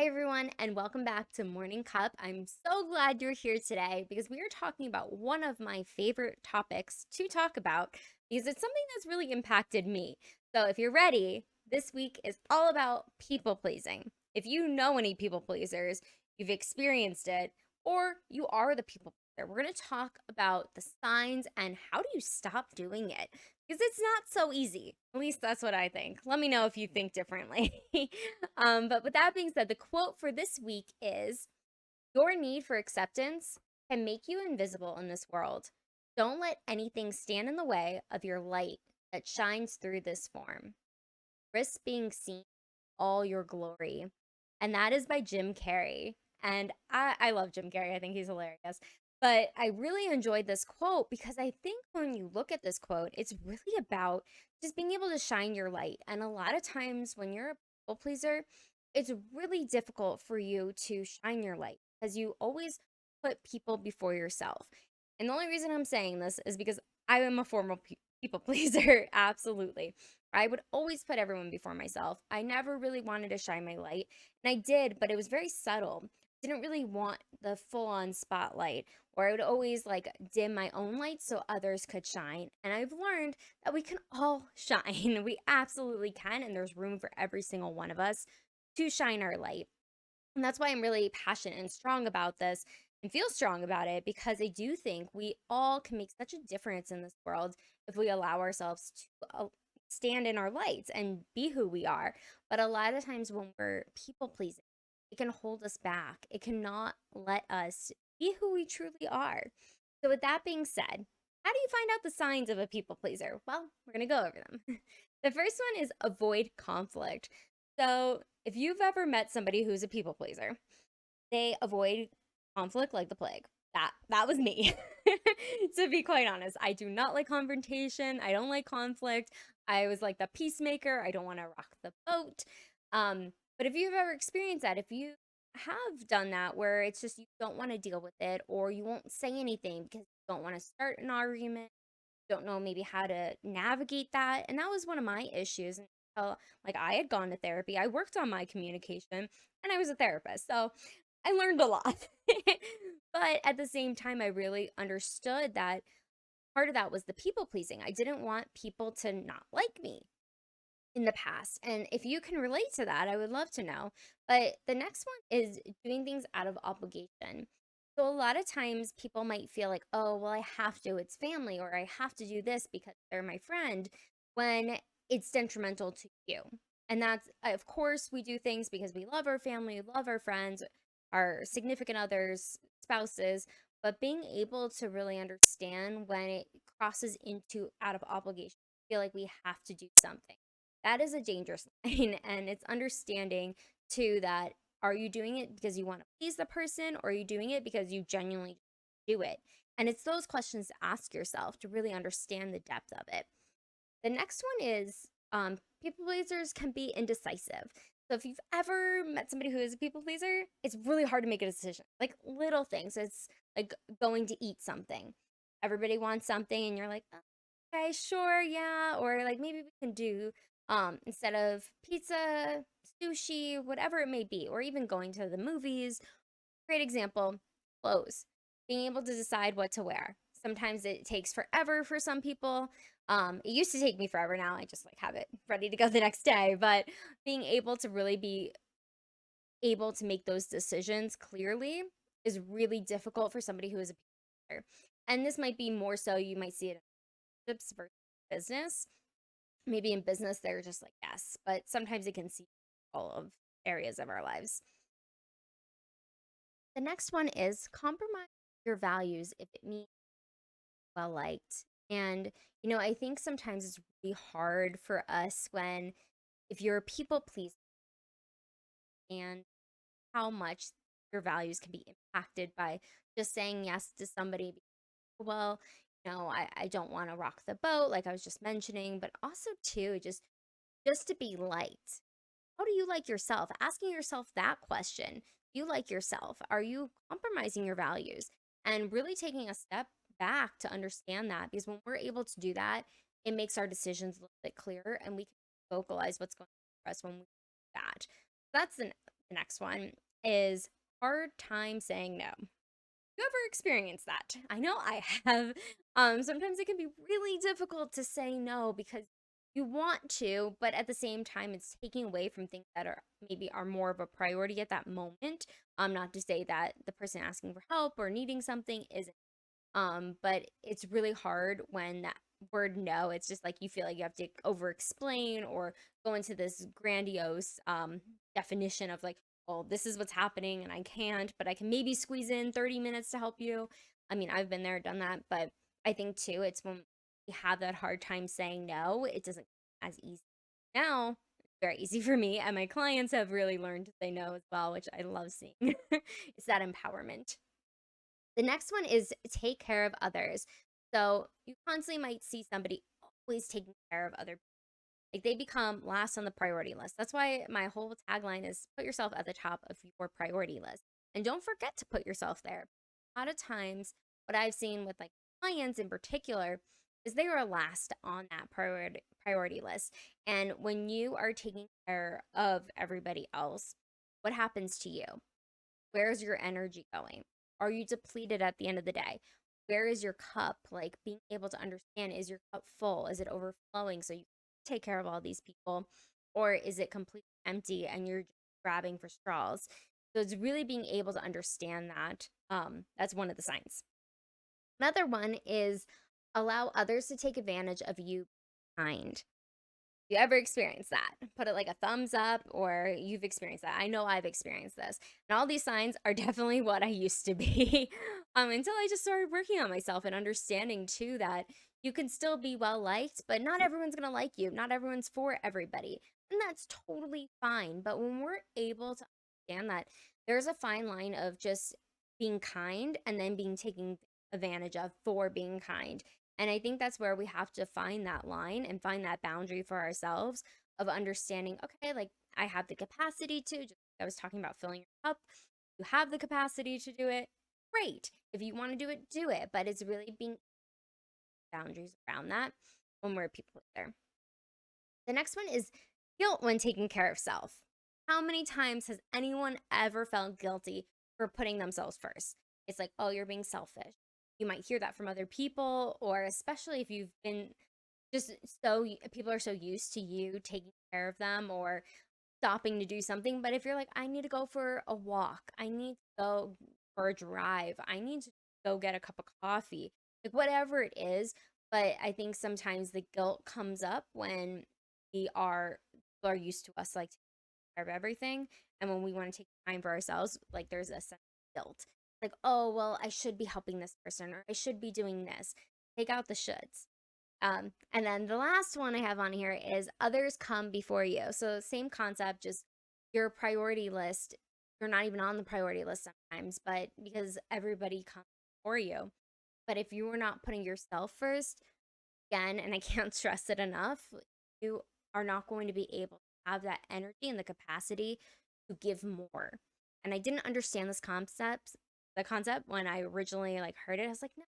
Hi, everyone, and welcome back to Morning Cup. I'm so glad you're here today because we are talking about one of my favorite topics to talk about because it's something that's really impacted me. So, if you're ready, this week is all about people pleasing. If you know any people pleasers, you've experienced it, or you are the people pleaser, we're going to talk about the signs and how do you stop doing it because it's not so easy. At least that's what I think. Let me know if you think differently. But with that being said, the quote for this week is your need for acceptance can make you invisible in this world. Don't let anything stand in the way of your light that shines through this form. Risk being seen all your glory. And that is by Jim Carrey. And I love Jim Carrey. I think he's hilarious. But I really enjoyed this quote because I think when you look at this quote, it's really about just being able to shine your light. And a lot of times when you're a people pleaser, it's really difficult for you to shine your light because you always put people before yourself. And the only reason I'm saying this is because I am a former people pleaser. Absolutely. I would always put everyone before myself. I never really wanted to shine my light. And I did, but it was very subtle. Didn't really want the full on spotlight, or I would always like dim my own light so others could shine. And I've learned that we can all shine. We absolutely can. And there's room for every single one of us to shine our light. And that's why I'm really passionate and strong about this and feel strong about it because I do think we all can make such a difference in this world if we allow ourselves to stand in our lights and be who we are. But a lot of times when we're people pleasing, it can hold us back. It cannot let us be who we truly are. So, with that being said, how do you find out the signs of a people pleaser? Well, we're going to go over them. The first one is avoid conflict. So, if you've ever met somebody who's a people pleaser, they avoid conflict like the plague. That was me. To be quite honest, I do not like confrontation. I don't like conflict. I was like the peacemaker. I don't want to rock the boat. But if you've ever experienced that, if you have done that where it's just you don't want to deal with it or you won't say anything because you don't want to start an argument, don't know maybe how to navigate that. And that was one of my issues until like I had gone to therapy. I worked on my communication and I was a therapist. So I learned a lot. But at the same time, I really understood that part of that was the people pleasing. I didn't want people to not like me in the past. And if you can relate to that, I would love to know. But the next one is doing things out of obligation. So a lot of times people might feel like, oh, well, I have to, it's family, or I have to do this because they're my friend, when it's detrimental to you. And that's, of course, we do things because we love our family, love our friends, our significant others, spouses, but being able to really understand when it crosses into out of obligation, feel like we have to do something, that is a dangerous line. And it's understanding too that are you doing it because you want to please the person or are you doing it because you genuinely do it? And it's those questions to ask yourself to really understand the depth of it. The next one is people pleasers can be indecisive. So if you've ever met somebody who is a people pleaser, it's really hard to make a decision. Like little things. It's like going to eat something. Everybody wants something and you're like, okay, sure, yeah. Or like maybe we can do instead of pizza, sushi, whatever it may be, or even going to the movies. Great example, clothes. Being able to decide what to wear. Sometimes it takes forever for some people. It used to take me forever. Now I just like have it ready to go the next day. But being able to really be able to make those decisions clearly is really difficult for somebody who is a people. And this might be more so you might see it in relationships versus business. Maybe in business they're just like yes, but sometimes it can see all of areas of our lives. The next one is compromise your values if it means well liked. And I think sometimes it's really hard for us when if you're a people pleaser and how much your values can be impacted by just saying yes to somebody. Well, I don't want to rock the boat, like I was just mentioning, but also too, just to be liked. How do you like yourself? Asking yourself that question. Do you like yourself? Are you compromising your values? And really taking a step back to understand that because when we're able to do that, it makes our decisions a little bit clearer and we can vocalize what's going on for us when we do that. That's The next one is hard time saying no. You ever experienced that? I know I have. Sometimes it can be really difficult to say no because you want to, but at the same time, it's taking away from things that are maybe are more of a priority at that moment. Not to say that the person asking for help or needing something isn't. But it's really hard when that word no, it's just like you feel like you have to over explain or go into this grandiose definition of like, oh, this is what's happening and I can't, but I can maybe squeeze in 30 minutes to help you. I mean, I've been there, done that, but I think too, it's when we have that hard time saying no, it doesn't come as easy. Now, it's very easy for me, and my clients have really learned to say no as well, which I love seeing. It's that empowerment. The next one is take care of others. So you constantly might see somebody always taking care of other people. Like they become last on the priority list. That's why my whole tagline is put yourself at the top of your priority list. And don't forget to put yourself there. A lot of times, what I've seen with like clients in particular is they are last on that priority list. And when you are taking care of everybody else, what happens to you? Where's your energy going? Are you depleted at the end of the day? Where is your cup? Like being able to understand, is your cup full? Is it overflowing so you can take care of all these people? Or is it completely empty and you're just grabbing for straws? So it's really being able to understand that. That's one of the signs. Another one is allow others to take advantage of you kind. You ever experienced that? Put it like a thumbs up or you've experienced that. I know I've experienced this. And all these signs are definitely what I used to be. Until I just started working on myself and understanding too that you can still be well liked, but not everyone's going to like you. Not everyone's for everybody. And that's totally fine. But when we're able to understand that there's a fine line of just being kind and then being taken advantage of for being kind, and I think that's where we have to find that line and find that boundary for ourselves of understanding, okay, like I have the capacity to, just like I was talking about filling your cup, you have the capacity to do it. Great. If you want to do it, do it. But it's really being boundaries around that when we're a people pleaser. The next one is guilt when taking care of self. How many times has anyone ever felt guilty for putting themselves first? It's like, oh, you're being selfish. You might hear that from other people, or especially if you've been just so people are so used to you taking care of them or stopping to do something. But if you're like, I need to go for a walk, I need to go for a drive, I need to go get a cup of coffee, like whatever it is. But I think sometimes the guilt comes up when people are used to us like taking care of everything. And when we want to take time for ourselves, like there's a sense of guilt. Like, oh, well, I should be helping this person or I should be doing this. Take out the shoulds. And then the last one I have on here is others come before you. So same concept, just your priority list. You're not even on the priority list sometimes, but because everybody comes before you. But if you are not putting yourself first, again, and I can't stress it enough, you are not going to be able to have that energy and the capacity to give more. And I didn't understand the concept when I originally like heard it. I was like, no,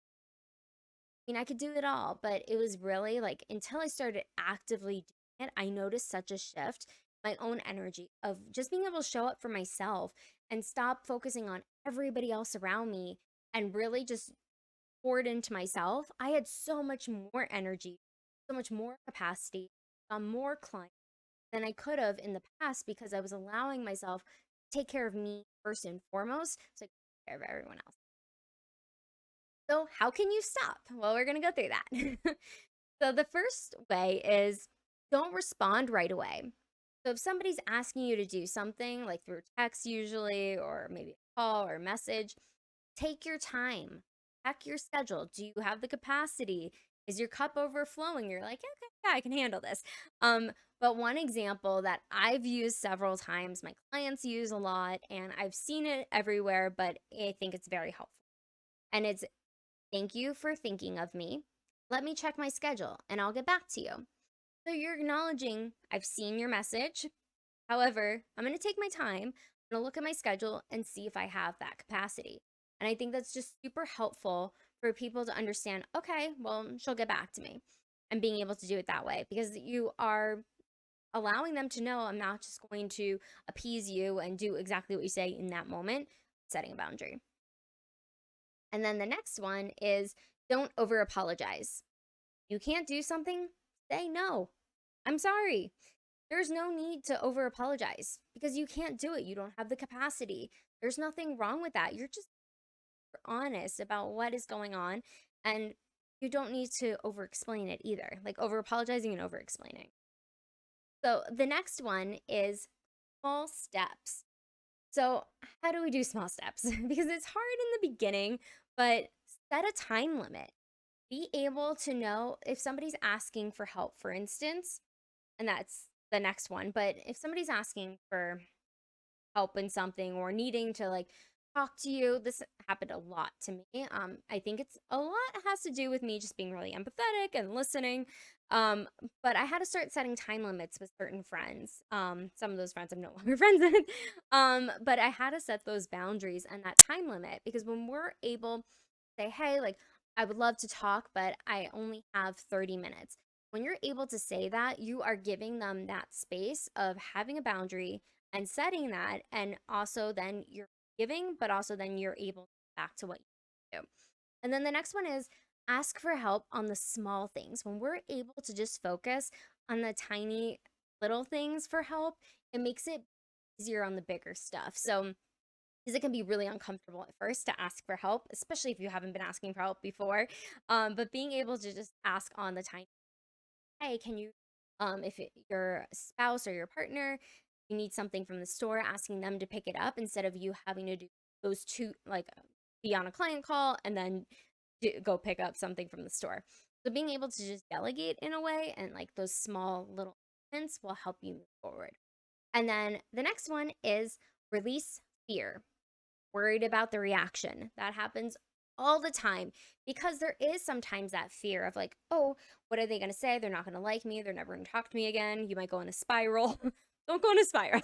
mean, I could do it all, but it was really like until I started actively doing it, I noticed such a shift, my own energy of just being able to show up for myself and stop focusing on everybody else around me and really just poured into myself. I had so much more energy, so much more capacity, more clients than I could have in the past because I was allowing myself to take care of me first and foremost so I could take care of everyone else. So, how can you stop? Well, we're going to go through that. So, the first way is don't respond right away. So, if somebody's asking you to do something, like through text usually, or maybe a call or a message, take your time. Check your schedule. Do you have the capacity? Is your cup overflowing? You're like, okay, yeah, I can handle this. But one example that I've used several times, my clients use a lot, and I've seen it everywhere, but I think it's very helpful. And it's thank you for thinking of me. Let me check my schedule and I'll get back to you. So you're acknowledging I've seen your message. However, I'm going to take my time. I'm going to look at my schedule and see if I have that capacity. And I think that's just super helpful for people to understand, okay, well, she'll get back to me and being able to do it that way because you are allowing them to know I'm not just going to appease you and do exactly what you say in that moment, setting a boundary. And then the next one is don't over apologize. You can't do something, say no. I'm sorry. There's no need to over apologize because you can't do it. You don't have the capacity. There's nothing wrong with that. You're just honest about what is going on, and you don't need to over explain it either, like over apologizing and over explaining. So the next one is small steps. So, how do we do small steps? Because it's hard in the beginning, but set a time limit. Be able to know if somebody's asking for help, for instance, and that's the next one. But if somebody's asking for help in something or needing to like talk to you, this happened a lot to me. I think it's a lot has to do with me just being really empathetic and listening. Um, but I had to start setting time limits with certain friends. Some of those friends I'm no longer friends with. But I had to set those boundaries and that time limit because when we're able to say, hey, like I would love to talk, but I only have 30 minutes. When you're able to say that, you are giving them that space of having a boundary and setting that, and also then you're giving, but also then you're able to back to what you do. And then the next one is ask for help on the small things. When we're able to just focus on the tiny little things for help, it makes it easier on the bigger stuff. So, because it can be really uncomfortable at first to ask for help, especially if you haven't been asking for help before. But being able to just ask on the tiny, hey, can you, if your spouse or your partner, you need something from the store, asking them to pick it up instead of you having to do those two, like be on a client call and then go pick up something from the store. So being able to just delegate in a way and like those small little moments will help you move forward. And then the next one is release fear. Worried about the reaction. That happens all the time because there is sometimes that fear of like, oh, what are they going to say? They're not going to like me. They're never going to talk to me again. You might go in a spiral. Don't go in a spiral.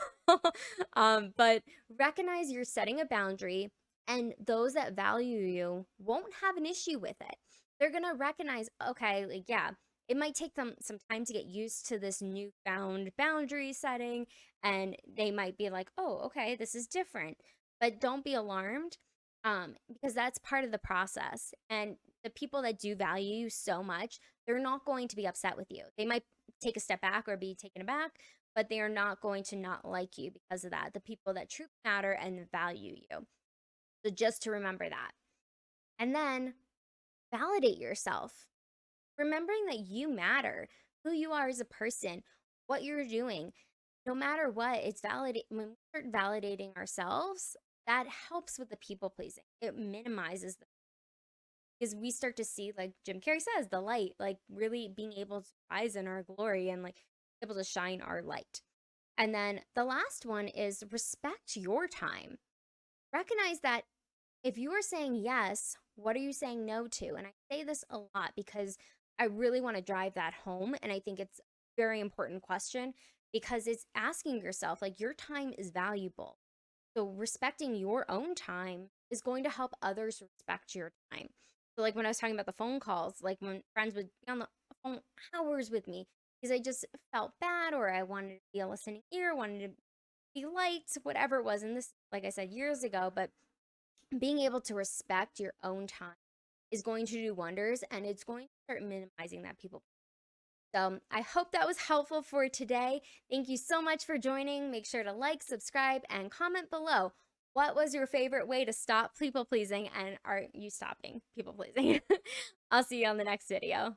But recognize you're setting a boundary, and those that value you won't have an issue with it. They're going to recognize, okay, like, yeah, it might take them some time to get used to this newfound boundary setting, and they might be like, oh, okay, this is different. But don't be alarmed, because that's part of the process. And the people that do value you so much, they're not going to be upset with you. They might take a step back or be taken aback, but they are not going to not like you because of that. The people that truly matter and value you. So just to remember that. And then validate yourself. Remembering that you matter, who you are as a person, what you're doing, no matter what, it's validate when we start validating ourselves, that helps with the people pleasing. It minimizes the because we start to see, like Jim Carrey says, the light, like really being able to rise in our glory and like able to shine our light. And then the last one is respect your time. Recognize that if you are saying yes, what are you saying no to? And I say this a lot because I really want to drive that home. And I think it's a very important question because it's asking yourself, like, your time is valuable. So respecting your own time is going to help others respect your time. So, like when I was talking about the phone calls, like when friends would be on the phone hours with me because I just felt bad or I wanted to be a listening ear, wanted to be liked, whatever it was. And this, like I said, years ago, but being able to respect your own time is going to do wonders and it's going to start minimizing that people. So I hope that was helpful for today. Thank you so much for joining. Make sure to like, subscribe, and comment below. What was your favorite way to stop people pleasing, and are you stopping people pleasing? I'll see you on the next video.